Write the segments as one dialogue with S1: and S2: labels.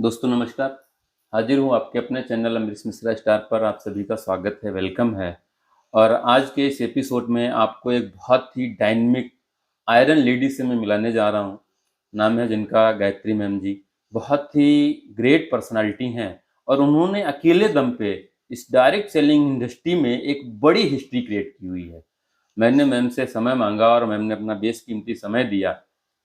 S1: दोस्तों नमस्कार। हाजिर हूँ आपके अपने चैनल अमरीश मिश्रा स्टार पर। आप सभी का स्वागत है, वेलकम है। और आज के इस एपिसोड में आपको एक बहुत ही डायनेमिक आयरन लेडी से मैं मिलाने जा रहा हूँ। नाम है जिनका गायत्री मैम जी। बहुत ही ग्रेट पर्सनालिटी हैं और उन्होंने अकेले दम पे इस डायरेक्ट सेलिंग इंडस्ट्री में एक बड़ी हिस्ट्री क्रिएट की हुई है। मैंने मैम से समय मांगा और मैम ने अपना बेशकीमती समय दिया।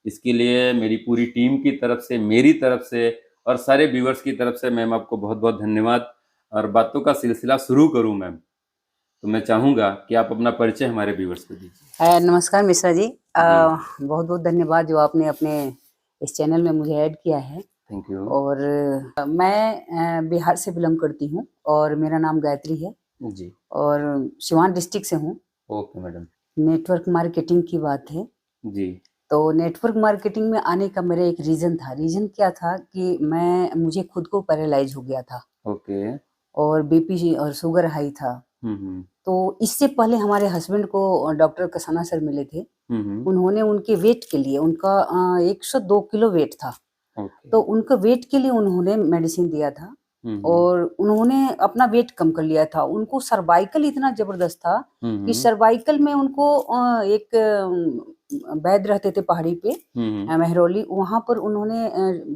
S1: इसके लिए मेरी पूरी टीम की तरफ से, मेरी तरफ से और सारे व्यूअर्स की तरफ से मैम आपको बहुत बहुत धन्यवाद। और बातों का सिलसिला शुरू करूं मैम, तो मैं चाहूंगा कि आप अपना परिचय हमारे व्यूअर्स को दीजिए।
S2: नमस्कार मिश्रा जी।
S1: जी
S2: बहुत बहुत धन्यवाद जो आपने अपने इस चैनल में मुझे ऐड किया है।
S1: Thank you.
S2: और मैं बिहार से बिलोंग करती हूँ और मेरा नाम गायत्री है
S1: जी
S2: और सिवान डिस्ट्रिक्ट से हूँ।
S1: Okay madam.
S2: नेटवर्क मार्केटिंग की बात है
S1: जी
S2: तो नेटवर्क मार्केटिंग में आने का मेरा एक रीज़न था। रीज़न क्या था कि मुझे खुद को पैरालाइज हो गया था
S1: ओके।
S2: और बीपी और शुगर हाई था।
S1: हम्म।
S2: तो इससे पहले हमारे हस्बैंड को डॉक्टर कसाना सर मिले थे।
S1: हम्म।
S2: उन्होंने उनके वेट के लिए, उनका 102 किलो वेट था,
S1: ओके।
S2: तो उनका वेट के लिए उन्होंने मेडिसिन दिया था
S1: हम्म।
S2: और उन्होंने अपना वेट कम कर लिया था। उनको सर्वाइकल इतना जबरदस्त था कि सर्वाइकल में उनको एक वैद्य रहते थे पहाड़ी पे, मेहरौली, वहां पर उन्होंने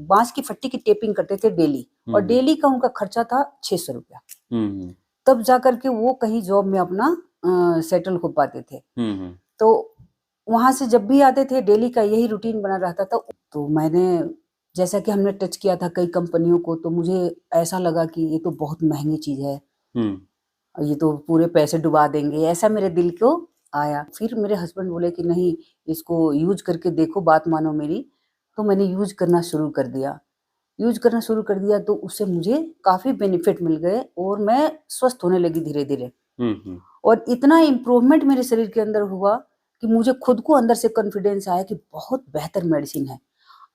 S2: बांस की फट्टी की टेपिंग करते थे डेली और डेली का उनका खर्चा था 600 रुपया। तब जाकर के वो कहीं जॉब में अपना सेटल हो पाते थे। तो वहां से जब भी आते थे डेली का यही रूटीन बना रहता था। तो मैंने, जैसा कि हमने टच किया था कई कंपनियों को, तो मुझे ऐसा लगा कि ये तो बहुत महंगी चीज है, ये तो पूरे पैसे डुबा देंगे, ऐसा मेरे दिल को आया। फिर मेरे हस्बैंड बोले कि नहीं, इसको यूज करके देखो, बात मानो मेरी। तो मैंने यूज करना शुरू कर दिया। तो उससे मुझे काफी बेनिफिट मिल गए और मैं स्वस्थ होने लगी धीरे धीरे। और इतना इम्प्रूवमेंट मेरे शरीर के अंदर हुआ कि मुझे खुद को अंदर से कॉन्फिडेंस आया कि बहुत बेहतर मेडिसिन है।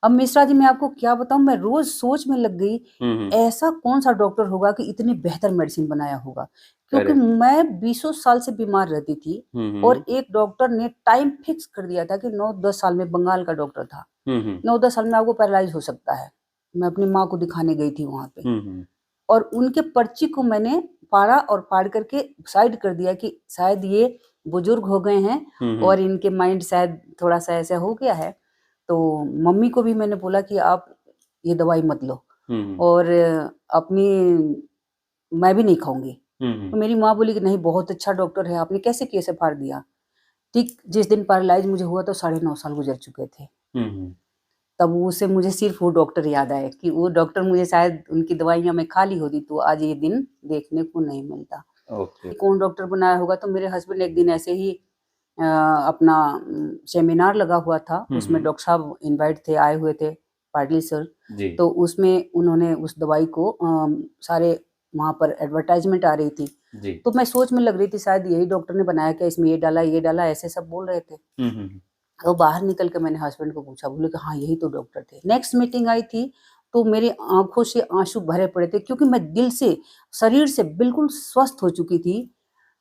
S2: अब मिश्रा जी, मैं आपको क्या बताऊं, मैं रोज सोच में लग गई, ऐसा कौन सा डॉक्टर होगा कि इतनी बेहतर मेडिसिन बनाया होगा। क्योंकि मैं 20 साल से बीमार रहती थी और एक डॉक्टर ने टाइम फिक्स कर दिया था कि 9-10 साल में, बंगाल का डॉक्टर था, 9-10 साल में आपको पैरालाइज हो सकता है। मैं अपनी माँ को दिखाने गई थी वहां पे और उनके पर्ची को मैंने फाड़ा और फाड़ करके साइड कर दिया कि शायद ये बुजुर्ग हो गए हैं और इनके माइंड शायद थोड़ा सा ऐसा हो गया है। तो मम्मी को भी मैंने बोला कि आप ये दवाई मत लो और अपनी, मैं भी नहीं खाऊंगी। तो मेरी माँ बोली कि नहीं, बहुत अच्छा डॉक्टर है, आपने कैसे फाड़ दिया। ठीक जिस दिन पैरालाइज मुझे हुआ तो 9.5 साल गुजर चुके थे। तब उसे मुझे सिर्फ वो डॉक्टर याद आए कि वो डॉक्टर, मुझे शायद उनकी दवाइयाँ मैं खा ली होती तो आज ये दिन देखने को नहीं मिलता। कौन डॉक्टर बनाया होगा। तो मेरे हस्बैंड एक दिन ऐसे ही अपना सेमिनार लगा हुआ था, उसमें डॉक्टर साहब इनवाइट थे, आए हुए थे, पाटिल सर। तो उसमें उन्होंने उस दवाई को सारे वहां पर एडवर्टाइजमेंट आ रही थी। तो मैं सोच में लग रही थी शायद यही डॉक्टर ने बनाया क्या, इसमें ये डाला, ऐसे सब बोल रहे थे। तो बाहर निकल के मैंने हस्बैंड को पूछा, बोले कि हाँ यही तो डॉक्टर थे। नेक्स्ट मीटिंग आई थी तो मेरी आंखों से आंसू भरे पड़े थे क्योंकि मैं दिल से, शरीर से बिल्कुल स्वस्थ हो चुकी थी।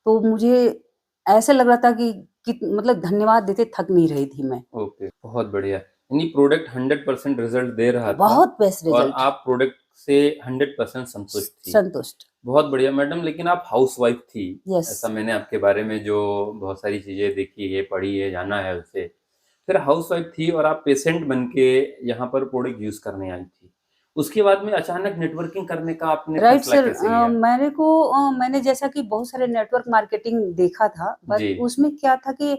S2: तो मुझे ऐसा लग रहा था कि मतलब धन्यवाद देते थक नहीं रही थी मैं।
S1: ओके, बहुत बढ़िया। यानी प्रोडक्ट 100% रिजल्ट दे रहा था
S2: बहुत बेस्ट
S1: और
S2: रिजल्ट,
S1: आप प्रोडक्ट से 100% संतुष्ट थी। बहुत बढ़िया मैडम। लेकिन आप हाउसवाइफ थी,
S2: यस।
S1: ऐसा मैंने आपके बारे में जो बहुत सारी चीजें देखी है, पढ़ी है, जाना है उससे। फिर हाउसवाइफ थी और आप पेशेंट बन के यहाँ पर प्रोडक्ट यूज करने आई थी। उसके बाद में अचानक नेटवर्किंग करने का आपने
S2: राइट
S1: फैसला
S2: सर।
S1: कैसे लिया?
S2: मैंने जैसा कि बहुत सारे नेटवर्क मार्केटिंग देखा था, बट
S1: जी
S2: उसमें क्या था कि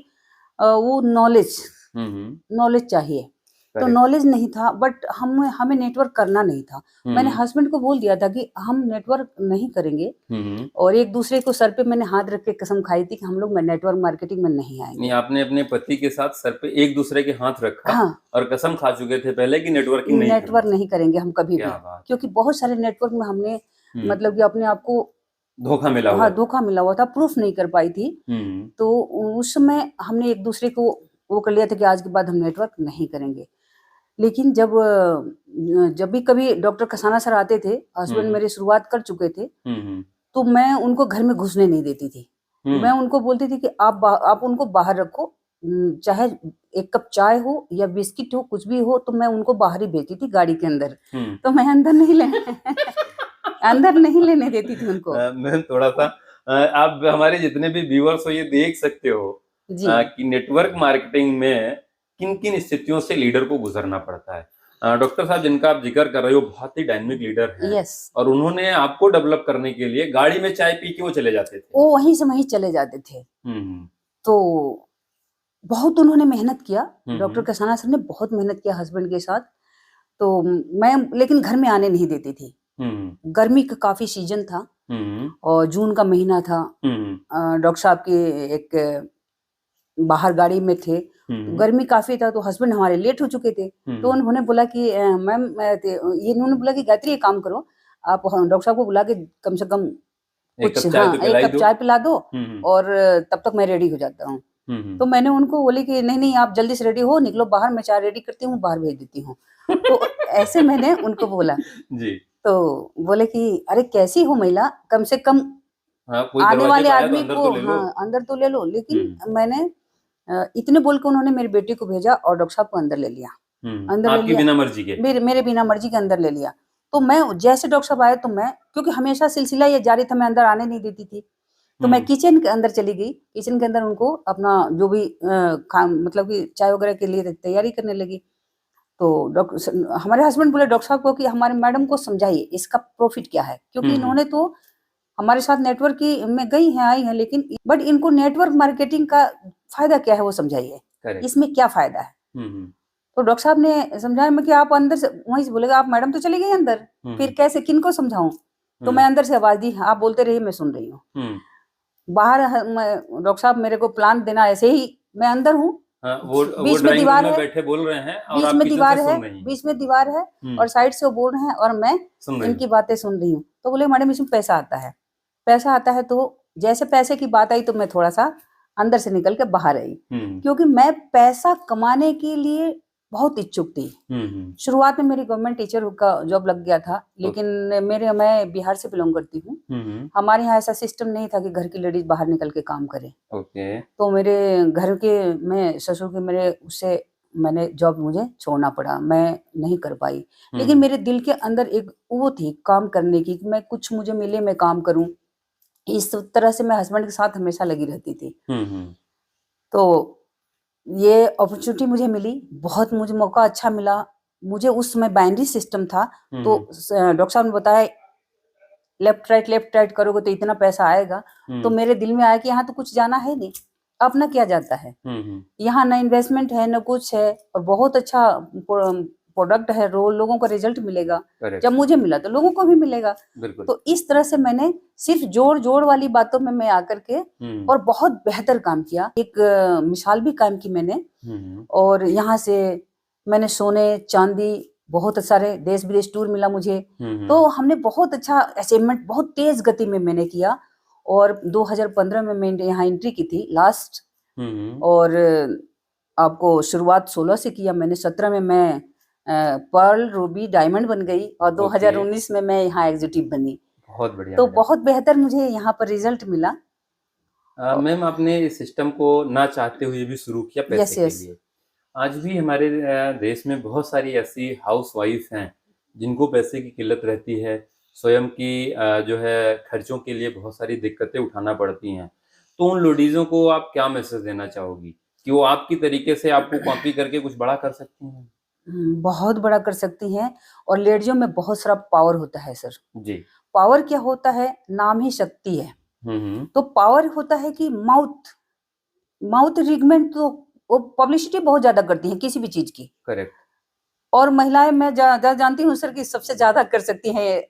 S2: वो नॉलेज नॉलेज चाहिए। तो नॉलेज नहीं था, बट हमें नेटवर्क करना नहीं था। मैंने हस्बैंड को बोल दिया था कि हम नेटवर्क नहीं करेंगे और एक दूसरे को सर पे मैंने हाथ रख के कसम खाई थी कि हम लोग नेटवर्क मार्केटिंग में नहीं आएंगे।
S1: नहीं, आपने अपने पति के साथ सर पे एक दूसरे के हाथ रखा।
S2: हाँ,
S1: और कसम खा चुके थे पहले कि नेटवर्किंग
S2: नहीं करेंगे हम कभी भी।
S1: क्या बात।
S2: क्योंकि बहुत सारे नेटवर्क में हमने मतलब कि अपने आप को
S1: धोखा मिला हुआ।
S2: हाँ, धोखा मिला हुआ था, प्रूफ नहीं कर पाई थी। तो उस समय हमने एक दूसरे को वो कर लिया था कि आज के बाद हम नेटवर्क नहीं करेंगे। लेकिन जब भी कभी डॉक्टर कसाना सर आते थे, हस्बैंड मेरे शुरुआत कर चुके थे, तो मैं उनको घर में घुसने नहीं देती थी। मैं उनको बोलती थी कि आप उनको बाहर रखो, चाहे एक कप चाय हो या बिस्किट हो, कुछ भी हो, तो मैं उनको बाहर ही भेजती थी गाड़ी के अंदर। तो मैं अंदर नहीं अंदर नहीं लेने देती थी उनको।
S1: मैम थोड़ा सा आप हमारे जितने भी व्यूअर्स हो ये देख सकते हो कि नेटवर्क मार्केटिंग में किन किन स्थितियों से लीडर को गुजरना पड़ता है। डॉक्टर साहब जिनका आप जिक्र कर रहे हो बहुत ही डायनेमिक लीडर हैं। और उन्होंने आपको डेवलप करने के लिए गाड़ी में चाय पी के वो चले जाते थे।
S2: वो वहीं से वहीं चले जाते थे। तो बहुत उन्होंने मेहनत किया, डॉक्टर कसाना सर ने बहुत मेहनत किया हस्बैंड के साथ। तो मैं लेकिन घर में आने नहीं देती थी। गर्मी का काफी सीजन था और जून का महीना था। डॉक्टर साहब की एक बाहर गाड़ी में थे, गर्मी काफी था, तो हस्बैंड हमारे लेट हो चुके थे। तो उन्होंने बोला कि मैम ये इन्होंने बोला कि गायत्री एक काम करो, आप डॉक्टर साहब को बुला के कम से कम कुछ एक कप चाय पिला दो और तब तक मैं रेडी हो जाता हूँ। तो मैंने उनको बोली कि नहीं नहीं आप जल्दी से रेडी हो, निकलो बाहर, मैं चाय रेडी करती हूँ, बाहर भेज देती हूँ। तो ऐसे मैंने उनको बोला जी। तो बोले कि अरे कैसी हो महिला, कम से कम आने वाले आदमी को अंदर तो ले लो। लेकिन मैंने इतने बोल के उन्होंने मेरी बेटी को भेजा और डॉक्टर साहब को अंदर ले लिया। अंदर ले लिया, बिना मर्जी के, मेरे बिना मर्जी के अंदर ले लिया। तो मैं जैसे डॉक्टर साहब आए तो मैं, क्योंकि हमेशा सिलसिला ये जारी था, मैं अंदर आने नहीं देती थी। तो मैं किचन के अंदर चली गई, किचन के अंदर उनको अपना जो भी मतलब कि चाय वगैरह के लिए तैयारी करने लगी। तो हमारे हस्बैंड बोले डॉक्टर साहब को कि हमारे मैडम को समझाइए इसका प्रॉफिट क्या है, क्योंकि इन्होंने तो हमारे साथ नेटवर्क में गई हैं, आई हैं, लेकिन बट इनको नेटवर्क मार्केटिंग का फायदा क्या है वो समझाइए, इसमें क्या फायदा है। तो डॉक्टर साहब ने समझाया मैं कि आप अंदर से, वहीं से बोलेगा आप मैडम तो चली गई अंदर, फिर कैसे किनको समझाऊं। तो मैं अंदर से आवाज दी, आप बोलते रहिए मैं सुन रही हूँ। बाहर डॉक्टर साहब मेरे को प्लान देना, ऐसे ही मैं अंदर हूँ, बीच में दीवार है, बैठे बोल रहे हैं और बीच में दीवार है, बीच में दीवार है और साइड से वो बोल रहे हैं और मैं इनकी बातें सुन रही हूँ। तो बोले मैडम इसमें पैसा आता है, पैसा आता है। तो जैसे पैसे की बात आई तो मैं थोड़ा सा अंदर से निकल के बाहर आई, क्योंकि मैं पैसा कमाने के लिए बहुत इच्छुक थी। शुरुआत में मेरी गवर्नमेंट टीचर का जॉब लग गया था, लेकिन मैं बिहार से बिलोंग करती हूँ। हमारे यहाँ ऐसा सिस्टम नहीं था कि घर की लेडीज बाहर निकल के काम करे। तो मेरे घर के, मैं ससुर के, मेरे उससे मैंने जॉब मुझे छोड़ना पड़ा, मैं नहीं कर पाई। लेकिन मेरे दिल के अंदर एक वो थी काम करने की, मैं कुछ मुझे मिले मैं काम करूं, इस तरह से मैं हस्बैंड के साथ हमेशा लगी रहती थी। तो ये अपॉर्चुनिटी मुझे मिली, बहुत मुझे मौका अच्छा मिला। मुझे उस समय बाइनरी सिस्टम था, तो डॉक्टर साहब ने बताया लेफ्ट राइट करोगे तो इतना पैसा आएगा। तो मेरे दिल में आया कि यहाँ तो कुछ जाना है नहीं, अपना क्या जाता है, यहाँ ना इन्वेस्टमेंट है ना कुछ है, और बहुत अच्छा प्रोडक्ट है, लोगों का रिजल्ट मिलेगा। जब मुझे मिला तो लोगों को भी मिलेगा। तो इस तरह से मैंने सिर्फ जोड़ वाली बातों में मैं आकर के और बहुत बेहतर काम किया। एक मिसाल भी कायम की मैंने, और यहाँ से मैंने सोने चांदी बहुत सारे देश विदेश टूर मिला मुझे। तो हमने बहुत अच्छा अचीवमेंट बहुत तेज गति में मैंने किया। और 2015 में मैंने यहाँ एंट्री की थी लास्ट, और आपको शुरुआत 16 से किया मैंने। 17 में मैं पर्ल रूबी डायमंड बन गई और 2019 में मैं यहाँ एग्जीक्यूटिव बनी। बहुत बढ़िया। तो बहुत बेहतर मुझे यहाँ पर रिजल्ट मिला।
S1: मैम आपने इस सिस्टम को ना चाहते हुए भी शुरू किया पैसे के लिए। आज भी हमारे देश में बहुत सारी ऐसी हाउसवाइफ हैं जिनको पैसे की किल्लत रहती है, स्वयं की जो है खर्चों के लिए बहुत सारी दिक्कतें उठाना पड़ती हैं। तो उन लेडीजों को आप क्या मैसेज देना चाहोगी कि वो आपकी तरीके से आपको कॉपी करके कुछ बड़ा कर सकती हैं?
S2: बहुत बड़ा कर सकती हैं, और लेडीजों में बहुत सारा पावर होता है सर जी। पावर क्या होता है, नाम ही शक्ति है। तो पावर होता है कि माउथ रिगमेंट, तो वो पब्लिसिटी बहुत ज्यादा करती है किसी भी चीज की। करेक्ट। और महिलाएं मैं जानती हूँ सर कि सबसे ज्यादा कर सकती हैं।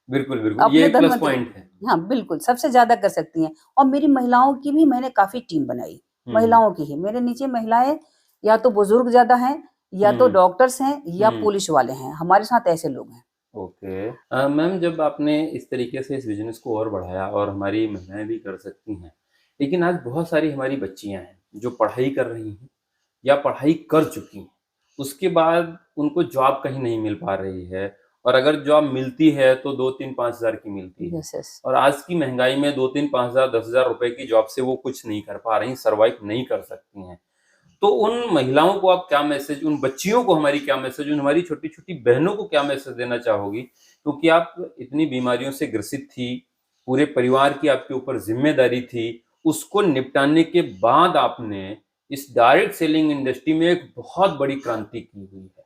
S2: बिल्कुल बिल्कुल, ये एक प्लस पॉइंट है। हाँ बिल्कुल, सबसे ज्यादा कर सकती हैं। और मेरी महिलाओं की भी मैंने काफी टीम बनाई, महिलाओं की ही। मेरे नीचे महिलाएं या तो बुजुर्ग ज्यादा हैं, या तो डॉक्टर्स हैं, या पुलिस वाले हैं, हमारे साथ ऐसे लोग हैं।
S1: ओके मैम, जब आपने इस तरीके से इस बिजनेस को और बढ़ाया, और हमारी महिलाएं भी कर सकती हैं, लेकिन आज बहुत सारी हमारी बच्चियां हैं जो पढ़ाई कर रही हैं या पढ़ाई कर चुकी हैं, उसके बाद उनको जॉब कहीं नहीं मिल पा रही है, और अगर जॉब मिलती है तो 2-3-5 हज़ार की मिलती है। और आज की महंगाई में 2-3-5 हज़ार 10 हज़ार रुपए की जॉब से वो कुछ नहीं कर पा रही, सर्वाइव नहीं कर सकती हैं। तो उन महिलाओं को आप क्या मैसेज, उन बच्चियों को हमारी क्या मैसेज, उन हमारी छोटी-छोटी बहनों को क्या मैसेज देना चाहोगी? क्योंकि आप इतनी बीमारियों से ग्रसित थी, पूरे परिवार की आपके ऊपर ज़िम्मेदारी थी, उसको निपटाने के बाद आपने इस डायरेक्ट सेलिंग इंडस्ट्री में एक बहुत बड़ी क्रांति की हुई है।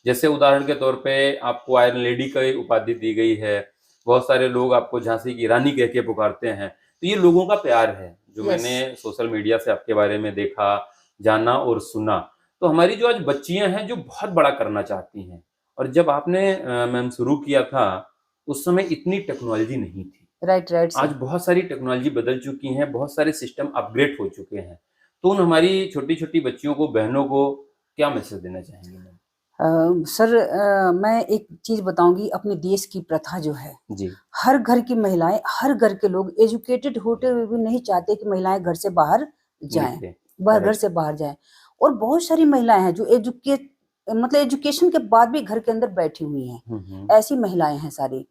S1: जैसे उदाहरण के तौर पे आपको आयरन लेडी का उपाधि दी गई है, बहुत सारे लोग आपको झांसी की रानी कह के पुकारते हैं। तो ये लोगों का प्यार है, जो
S2: यस।
S1: मैंने सोशल मीडिया से आपके बारे में देखा, जाना और सुना। तो हमारी जो आज बच्चियां हैं जो बहुत बड़ा करना चाहती हैं, और जब आपने मैम शुरू किया था, उस समय इतनी टेक्नोलॉजी नहीं थी।
S2: राइट, राइट
S1: आज
S2: सर।
S1: बहुत सारी टेक्नोलॉजी बदल चुकी हैं, बहुत सारे सिस्टम अपग्रेड हो चुके हैं। तो उन हमारी छोटी-छोटी बच्चियों को, बहनों को क्या मैसेज देना चाहेंगे मैम?
S2: सर, मैं एक चीज़ बताऊँगी, अपने देश की प्रथा जो है,
S1: जी,
S2: हर घर की महिलाएँ, हर घर के लोग एजुकेटेड होते हुए भी नहीं चाहते कि महिलाएँ घर से बाहर जाएँ,
S1: निकले।
S2: वह घर
S1: करेक्ट।
S2: से बाहर जाएँ। और बहुत सारी महिलाएँ हैं जो मतलब एजुकेशन के बाद भी घर के अंदर बैठी हुई हैं।
S1: हुँ, हुँ।
S2: ऐसी महिलाएँ हैं सारी।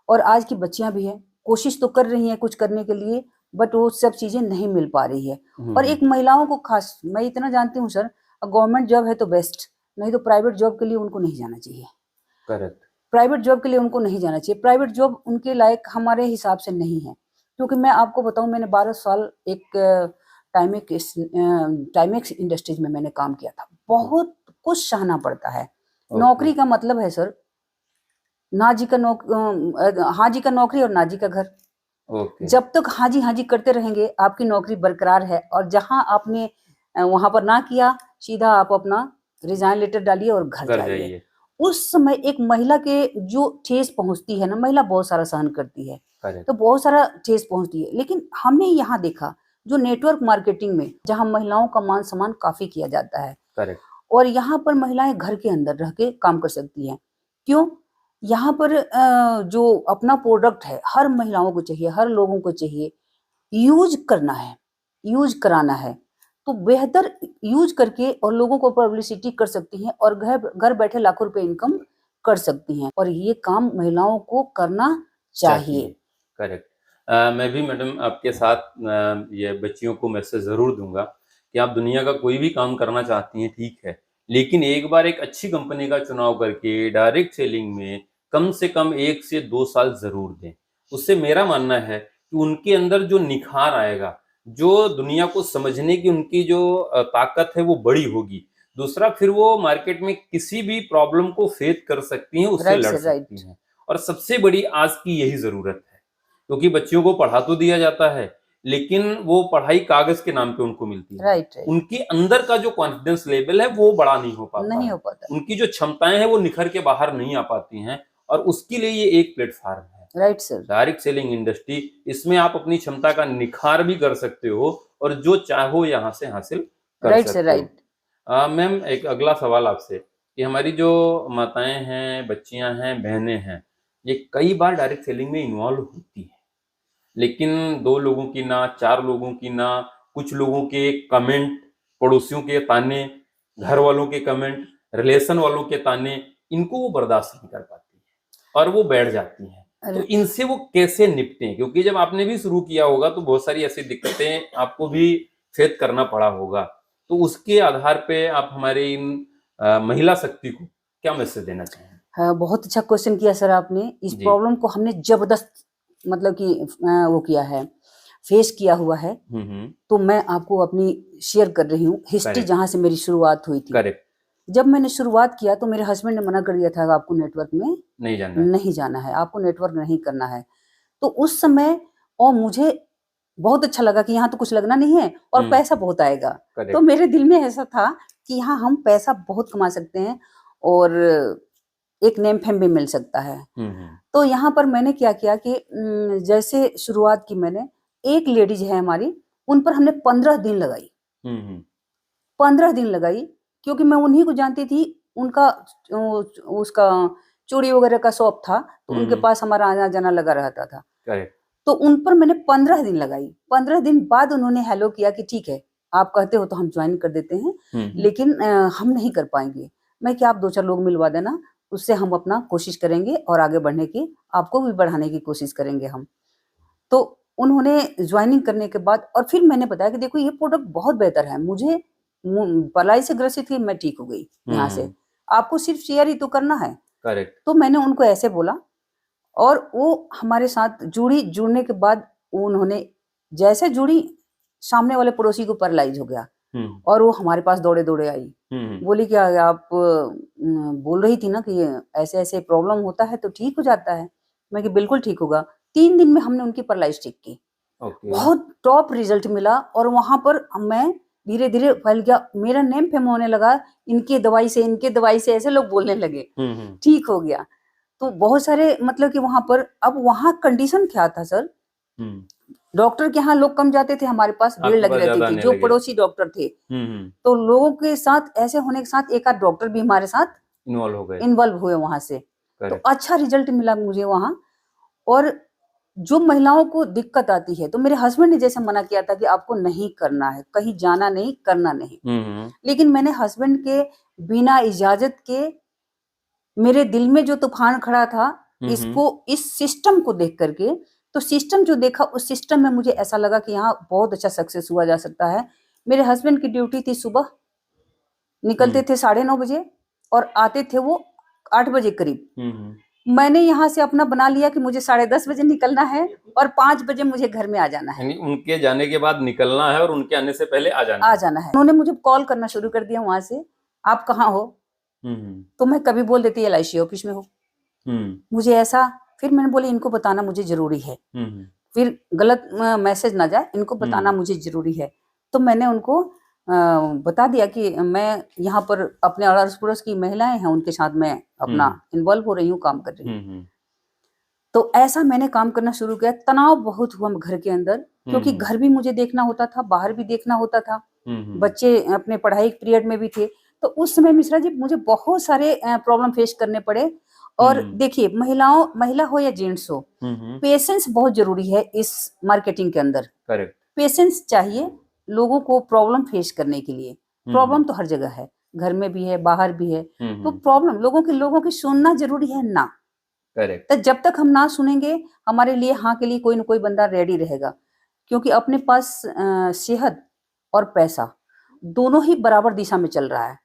S2: और आज की बच्चियाँ भी हैं, कोशिश तो कर रही हैं कुछ करने के लिए, बट वो सब चीज़ें नहीं मिल पा रही है।
S1: हुँ,
S2: और
S1: हुँ।
S2: एक महिलाओं को ख़ास मैं इतना जानती हूँ सर, गवर्नमेंट जॉब है तो बेस्ट, नहीं तो प्राइवेट जॉब के लिए उनको नहीं जाना चाहिए।
S1: करेक्ट।
S2: प्राइवेट जॉब के लिए उनको नहीं जाना चाहिए। प्राइवेट जॉब उनके लायक हमारे हिसाब से नहीं है। क्योंकि मैं आपको बताऊँ, मैंने 12 साल एक टाइमेक्स इंडस्ट्रीज़ में मैंने काम किया था।
S1: ओ
S2: बहुत कुछ सहना पड़ता है।
S1: ओके,
S2: नौकरी का मतलब है सर, हाँ जी का नौकरी और ना जी का घर।
S1: ओके।
S2: जब तक हाँ जी करते रहेंगे, आपकी नौकरी बरकरार है, और जहाँ आपने वहाँ पर ना किया, सीधा आप अपना रिज़ाइन लेटर डालिए और घर
S1: घर
S2: जाइए।
S1: जाइए।
S2: उस समय एक महिला के जो ठेस पहुँचती है ना, महिला बहुत सारा सहन करती है,
S1: करेक्ट,
S2: तो बहुत सारा ठेस पहुँचती है। लेकिन हमने यहाँ देखा, जो नेटवर्क मार्केटिंग में, जहाँ महिलाओं का मान-सम्मान काफ़ी किया जाता है,
S1: करेक्ट।
S2: और यहाँ पर महिलाएँ घर के अंदर रह के काम कर सकती हैं। क्यों? यहाँ पर जो अपना प्रोडक्ट है, हर महिलाओं को चाहिए, हर लोगों को चाहिए, यूज़ करना है, यूज़ कराना है। तो बेहतर यूज़ करके और लोगों को पब्लिसिटी कर सकती हैं, और घर घर बैठे लाखों रुपए इनकम कर सकती हैं, और ये काम महिलाओं को करना
S1: चाहिए,
S2: चाहिए।
S1: करेक्ट। मैं भी मैडम आपके साथ ये बच्चियों को मैसेज ज़रूर दूँगा कि आप दुनिया का कोई भी काम करना चाहती हैं, ठीक है। लेकिन एक बार एक अच्छी कंपनी का चुनाव करके डायरेक्ट सेलिंग में कम से कम 1 से 2 साल ज़रूर दें। उससे मेरा मानना है कि उनके अंदर जो निखार आएगा, जो दुनिया को समझने की उनकी जो ताकत है वो बड़ी होगी। दूसरा, फिर वो मार्केट में किसी भी प्रॉब्लम को फेस कर सकती हैं, उससे
S2: राइट
S1: लड़
S2: सर,
S1: सकती
S2: राइट।
S1: हैं। और सबसे बड़ी आज की यही ज़रूरत है, क्योंकि बच्चियों को पढ़ा तो दिया जाता है, लेकिन वो पढ़ाई कागज़ के नाम पे उनको मिलती है।
S2: Right, right.
S1: उनके अंदर का जो कॉन्फिडेंस लेवल है, वो बड़ा नहीं हो पाता
S2: नहीं
S1: है।
S2: हो पाता।
S1: उनकी जो क्षमताएँ हैं, वो निखर के बाहर नहीं आ पाती हैं, और उसके लिए ये एक प्लेटफ़ॉर्म है।
S2: Right sir.
S1: Direct selling industry, इसमें आप अपनी क्षमता का निखार भी कर सकते हो, और जो चाहो यहाँ से हासिल कर
S2: राइट सर,
S1: सकते हो।
S2: राइट।
S1: मैम, एक अगला सवाल आपसे कि हमारी जो माताएँ हैं, बच्चियाँ हैं, बहनें हैं, ये कई बार डायरेक्ट सेलिंग में इन्वॉल्व होती हैं। लेकिन 2 लोगों की ना, 4 लोगों की ना, कुछ लोगों के कमेंट, पड़ोसियों के ताने, घर वालों के कमेंट, रिलेशन वालों के ताने, इनको वो बर्दाश्त नहीं कर पाती हैं और वो बैठ जाती हैं। तो
S2: र
S1: इनसे वो कैसे निपटें? क्योंकि जब आपने भी शुरू किया होगा तो बहुत सारी ऐसी दिक्कतें आपको भी फेस करना पड़ा होगा। तो उसके आधार पे आप हमारे इन महिला शक्ति को क्या मैसेज देना चाहेंगे?
S2: हाँ, बहुत अच्छा क्वेश्चन किया सर आपने। इस
S1: जी।
S2: प्रॉब्लम को हमने ज़बरदस्त, मतलब कि वो किया है, फेस किया हुआ है।
S1: हुँ, हुँ।
S2: तो मैं आपको अपनी शेयर कर रही हूँ, हिस्ट्री
S1: करेक्ट,
S2: जहाँ से मेरी शुरुआत हुई थी।
S1: करेक्ट।
S2: जब मैंने शुरुआत किया तो मेरे हस्बैंड ने मना कर दिया था, आपको नेटवर्क में
S1: नहीं जानना है।
S2: नहीं जाना है, आपको नेटवर्क नहीं करना है। तो उस समय, और मुझे बहुत अच्छा लगा कि यहाँ तो कुछ लगना नहीं है और
S1: हुँ,
S2: पैसा बहुत आएगा। तो
S1: करेक्ट।
S2: मेरे दिल में ऐसा था कि यहाँ हम पैसा बहुत कमा सकते हैं, और एक नेम फेम भी मिल सकता है।
S1: हुँ, हुँ।
S2: तो यहाँ पर मैंने क्या किया कि जैसे शुरुआत की मैंने, एक लेडीज़ है हमारी, उन पर हमने 15 दिन लगाई।
S1: हुँ, हुँ।
S2: 15 दिन लगाई, क्योंकि मैं उन्हीं को जानती थी। उनका उसका चूड़ी वगैरह का शॉप था, तो
S1: हुँ,
S2: उनके
S1: हुँ।
S2: पास हमारा आना-जाना लगा रहता था।
S1: करेक्ट।
S2: तो उन पर मैंने 15 दिन लगाई। 15 दिन बाद उन्होंने हेलो किया कि ठीक है, आप कहते हो तो हम जॉइन कर देते हैं,
S1: हुँ, हुँ।
S2: लेकिन हम नहीं कर पाएँगे। मैं क्या, आप 2-4 लोग मिलवा देना, उससे हम अपना कोशिश करेंगे और आगे बढ़ने की, आपको भी बढ़ाने की कोशिश करेंगे हम। तो उन्होंने जॉइनिंग करने के बाद, और फिर मैंने बताया कि देखो ये प्रोडक्ट बहुत बेहतर है, मुझे पलाई से ग्रसित थी, मैं ठीक हो गई यहाँ से, आपको सिर्फ शेयर ही तो करना है।
S1: करेक्ट।
S2: तो मैंने उनको ऐसे बोला और वो हमारे साथ जुड़ी। जुड़ने के बाद उन्होंने जैसे जुड़ी, सामने वाले पड़ोसी को पैरालाइज हो गया और वो हमारे पास दौड़े दौड़े आई। बोली कि आप बोल रही थी ना कि ऐसे ऐसे प्रॉब्लम होता है तो ठीक हो जाता है। मैं कि बिल्कुल ठीक होगा। 3 दिन में हमने उनकी पैरालाइज ठीक की। बहुत टॉप रिजल्ट मिला और वहां पर मैं धीरे धीरे फैल गया, मेरा नेम फेम होने लगा। इनके दवाई से ऐसे लोग बोलने लगे, ठीक हो गया। तो बहुत सारे मतलब कि वहां पर, अब वहां कंडीशन क्या था सर, डॉक्टर के यहाँ लोग कम जाते थे, हमारे पास भीड़ लगी रहती थी, जो पड़ोसी डॉक्टर थे। तो लोगों के साथ ऐसे होने के साथ एक आध डॉक्टर भी हमारे साथ इन्वॉल्व हुए वहां से। तो अच्छा रिजल्ट मिला मुझे वहां। और जो महिलाओं को दिक्कत आती है, तो मेरे हस्बैंड ने जैसे मना किया था कि आपको नहीं करना है, कहीं जाना नहीं, करना नहीं। लेकिन मैंने हस्बैंड के बिना इजाजत के, मेरे दिल में जो तूफान खड़ा था, इसको, इस सिस्टम को देख करके, तो सिस्टम जो देखा, उस सिस्टम में मुझे ऐसा लगा कि यहाँ बहुत अच्छा सक्सेस हुआ जा सकता है। मेरे हस्बैंड की ड्यूटी थी, सुबह निकलते थे 9:30 बजे और आते थे वो 8 बजे करीब। मैंने यहाँ से अपना बना लिया कि मुझे 10:30 बजे निकलना है और 5 बजे मुझे घर में आ जाना है।
S1: उनके जाने के बाद निकलना है और उनके आने से पहले आ जाना है।
S2: उन्होंने मुझे कॉल करना शुरू कर दिया वहां से, आप कहाँ हो? तो मैं कभी बोल देती LIC ऑफिस में हो, मुझे ऐसा। फिर मैंने बोली इनको बताना मुझे जरूरी है, फिर गलत मैसेज ना जाए, इनको बताना मुझे जरूरी है। तो मैंने उनको बता दिया कि मैं यहाँ पर अपने अड़ोस पड़ोस की महिलाएं हैं, उनके साथ मैं अपना इन्वॉल्व हो रही हूँ, काम कर रही हूँ। तो ऐसा मैंने काम करना शुरू किया। तनाव बहुत हुआ घर के अंदर, क्योंकि घर भी मुझे देखना होता था, बाहर भी देखना होता था, बच्चे अपने पढ़ाई पीरियड में भी थे। तो उस समय मिश्रा जी मुझे बहुत सारे प्रॉब्लम फेस करने पड़े। और देखिए, महिला हो या जेंट्स हो, पेशेंस बहुत जरूरी है इस मार्केटिंग के अंदर। पेशेंस चाहिए लोगों को प्रॉब्लम फेस करने के लिए। प्रॉब्लम तो हर जगह है, घर में भी है, बाहर भी है। तो प्रॉब्लम लोगों की सुनना जरूरी है ना। तो जब तक हम ना सुनेंगे, हमारे लिए हाँ के लिए कोई ना कोई बंदा रेडी रहेगा। क्योंकि अपने पास सेहत और पैसा दोनों ही बराबर दिशा में चल रहा है।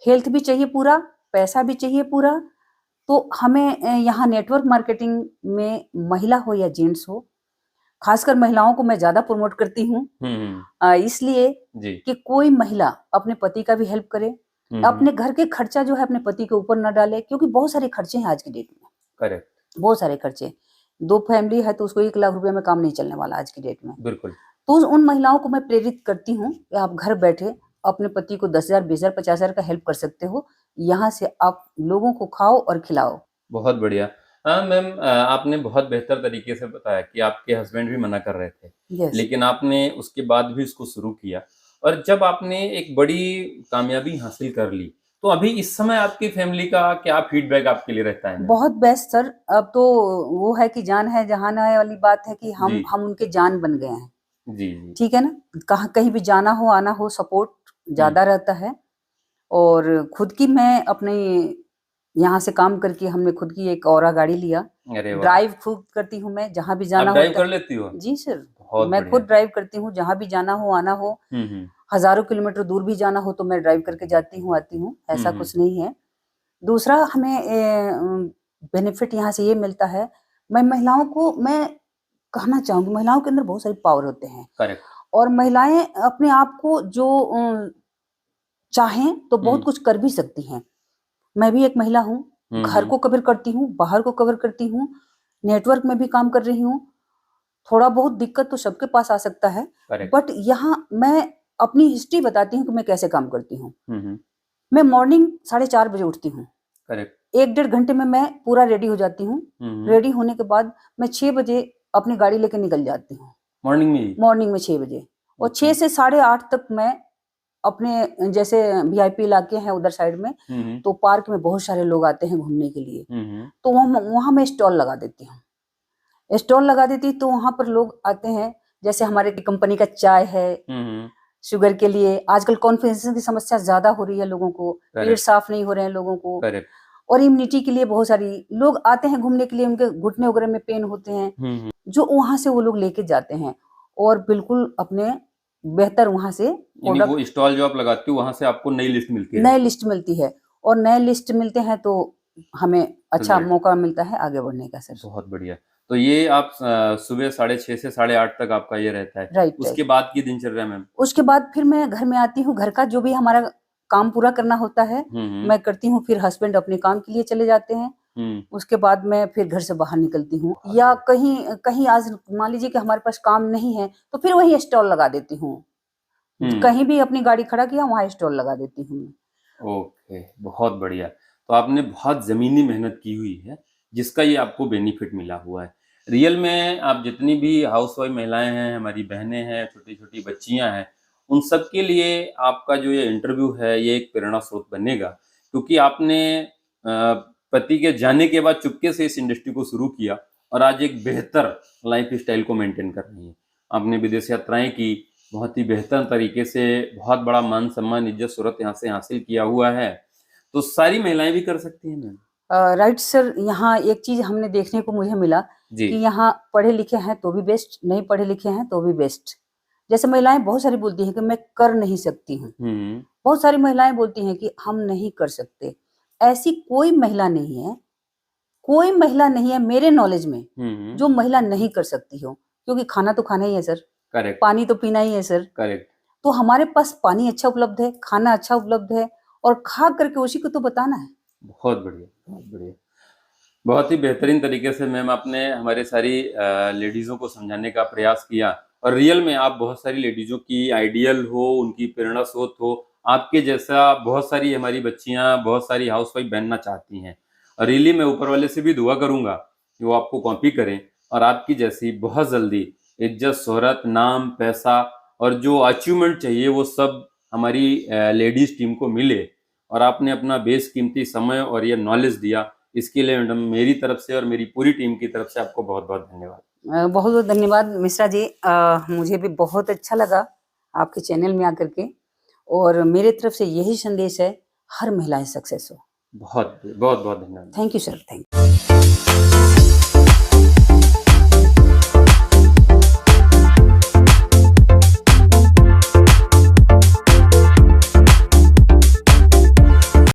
S2: हेल्थ भी चाहिए पूरा, पैसा भी चाहिए पूरा। तो हमें यहाँ नेटवर्क मार्केटिंग में, महिला हो या जेंट्स हो, खासकर महिलाओं को मैं ज्यादा प्रमोट करती हूँ, इसलिए कि कोई महिला अपने पति का भी हेल्प करे, अपने घर के खर्चा जो है अपने पति के ऊपर न डाले, क्योंकि बहुत सारे खर्चे हैं आज की डेट में। करेक्ट। बहुत सारे खर्चे, 2 फैमिली है तो उसको 1 लाख रुपए में काम नहीं चलने वाला आज की डेट में। बिल्कुल। तो उन महिलाओं को मैं प्रेरित करती हूँ कि आप घर बैठे अपने पति को 10,000, 20,000, 50,000 का हेल्प कर सकते हो। यहाँ से आप लोगों को खाओ और खिलाओ।
S1: बहुत बढ़िया। हाँ मैम, आपने बहुत बेहतर तरीके से बताया कि आपके हस्बैंड भी मना कर रहे थे, लेकिन आपने उसके बाद भी इसको शुरू किया। और जब आपने एक बड़ी कामयाबी हासिल कर ली, तो अभी इस समय आपकी फैमिली का क्या फीडबैक आपके लिए रहता है?
S2: बहुत बेस्ट सर। अब तो वो है कि जान है जहान है वाली बात है कि हम उनके जान बन गए हैं। जी। ठीक है ना, कहीं भी जाना हो, आना हो, सपोर्ट ज्यादा रहता है। और खुद की मैं अपने यहाँ से काम करके, हमने खुद की एक औरा गाड़ी लिया। ड्राइव खुद करती हूँ मैं, जहाँ भी जाना
S1: ड्राइव कर लेती हो?
S2: जी सर, मैं खुद ड्राइव करती हूँ। जहाँ भी जाना हो, आना हो, हजारों किलोमीटर दूर भी जाना हो तो मैं ड्राइव करके जाती हूँ, आती हूँ, ऐसा कुछ नहीं है। दूसरा, हमें बेनिफिट यहाँ से ये मिलता है, मैं महिलाओं को मैं कहना चाहूंगी, महिलाओं के अंदर बहुत सारी पावर होते हैं। करेक्ट। और महिलाएं अपने आप को जो चाहें तो बहुत कुछ कर भी सकती हैं। मैं भी एक महिला हूँ, घर को कवर करती हूँ, बाहर को कवर करती हूँ, नेटवर्क में भी काम कर रही हूँ। थोड़ा बहुत दिक्कत तो सबके पास आ सकता है, बट यहाँ मैं अपनी हिस्ट्री बताती हूँ कि मैं कैसे काम करती हूँ। मैं मॉर्निंग 4:30 बजे उठती हूँ। 1-1.5 घंटे में मैं पूरा रेडी हो जाती हूँ। रेडी होने के बाद मैं 6 बजे अपनी गाड़ी लेकर निकल जाती हूँ। मॉर्निंग में 6 बजे। और 6 से 8:30 तक मैं अपने, जैसे VIP इलाके हैं उधर साइड में, तो पार्क में बहुत सारे लोग आते हैं घूमने के लिए, तो वहां मैं स्टॉल लगा देती हूँ। स्टॉल लगा देती तो वहां पर लोग आते हैं। जैसे हमारे कंपनी का चाय है, शुगर के लिए आजकल कॉन्फिडेंस की समस्या ज्यादा हो रही है लोगों को, पेट साफ नहीं हो रहे हैं लोगों को, और इम्यूनिटी के लिए बहुत सारी लोग आते हैं घूमने के लिए। उनके घुटने वगैरह में पेन होते हैं, जो वहां से वो लोग लेके जाते हैं और बिल्कुल अपने बेहतर वहां से
S1: यानी वो स्टॉल जो आप लगाते हो वहां से आपको नई लिस्ट मिलती है?
S2: नई लिस्ट मिलती है, और नए लिस्ट मिलते हैं तो हमें अच्छा मौका मिलता है आगे बढ़ने का सर।
S1: बहुत बढ़िया। तो ये आप सुबह 6:30 से 8:30 तक आपका ये रहता है?
S2: राइट।
S1: उसके बाद की दिनचर्या मैम?
S2: उसके बाद फिर मैं घर में आती हूँ, घर का जो भी हमारा काम पूरा करना होता है मैं करती हूँ, फिर हस्बैंड अपने काम के लिए चले जाते हैं। उसके बाद मैं फिर घर से बाहर निकलती हूँ, या कहीं आज मान लीजिए कि हमारे पास काम नहीं है तो फिर वही स्टॉल लगा देती हूँ। कहीं भी अपनी गाड़ी खड़ा किया वहां स्टॉल लगा देती हूँ।
S1: ओके, बहुत बढ़िया। तो आपने बहुत जमीनी मेहनत की हुई है जिसका ये आपको बेनिफिट मिला हुआ है। रियल में आप जितनी भी हाउसवाइफ महिलाएं हैं, हमारी बहनें हैं, छोटी छोटी बच्चियां हैं, उन सब के लिए आपका जो ये इंटरव्यू है ये एक प्रेरणा स्रोत बनेगा, क्योंकि आपने पति के जाने के बाद चुपके से इस इंडस्ट्री को शुरू किया और आज एक बेहतर लाइफ स्टाइल को मेंटेन कर रही हैं। आपने विदेश यात्राएं की, बहुत ही बेहतर तरीके से बहुत बड़ा मान सम्मान इज्जत शोहरत यहाँ से हासिल किया हुआ है। तो सारी महिलाएं भी कर सकती हैं मैम?
S2: राइट सर, यहाँ एक चीज हमने देखने को मुझे मिला कि यहाँ पढ़े लिखे हैं तो भी बेस्ट, नहीं पढ़े लिखे हैं तो भी बेस्ट। जैसे महिलाएं बहुत सारी बोलती हैं कि मैं कर नहीं सकती हूँ, बहुत सारी महिलाएं बोलती हैं कि हम नहीं कर सकते। ऐसी कोई महिला नहीं है, कोई महिला नहीं है मेरे नॉलेज में जो महिला नहीं कर सकती हो, क्योंकि खाना तो खाना ही है सर।
S1: करेक्ट।
S2: पानी तो पीना ही है सर।
S1: करेक्ट।
S2: तो हमारे पास पानी अच्छा उपलब्ध है, खाना अच्छा उपलब्ध है, और खा करके उसी को तो बताना है।
S1: बहुत बढ़िया, बहुत बढ़िया। बहुत ही बेहतरीन तरीके से मैम आपने हमारे सारी लेडीज़ों को समझाने का प्रयास किया, और रियल में आप बहुत सारी लेडीज़ों की आइडियल हो, उनकी प्रेरणा स्रोत हो। आपके जैसा बहुत सारी हमारी बच्चियां, बहुत सारी हाउसवाइफ बनना चाहती हैं, और रियली मैं ऊपर वाले से भी दुआ करूंगा कि वो आपको कॉपी करें और आपकी जैसी बहुत जल्दी इज्जत, शोहरत, नाम, पैसा और जो अचीवमेंट चाहिए वो सब हमारी लेडीज़ टीम को मिले। और आपने अपना बेशकीमती समय और ये नॉलेज दिया, इसके लिए मैडम मेरी तरफ से और मेरी पूरी टीम की तरफ से आपको बहुत बहुत धन्यवाद।
S2: बहुत बहुत धन्यवाद मिश्रा जी। मुझे भी बहुत अच्छा लगा आपके चैनल में आकर के, और मेरे तरफ से यही संदेश है, हर महिला सक्सेस हो।
S1: बहुत बहुत बहुत धन्यवाद।
S2: Thank you sir, thank you.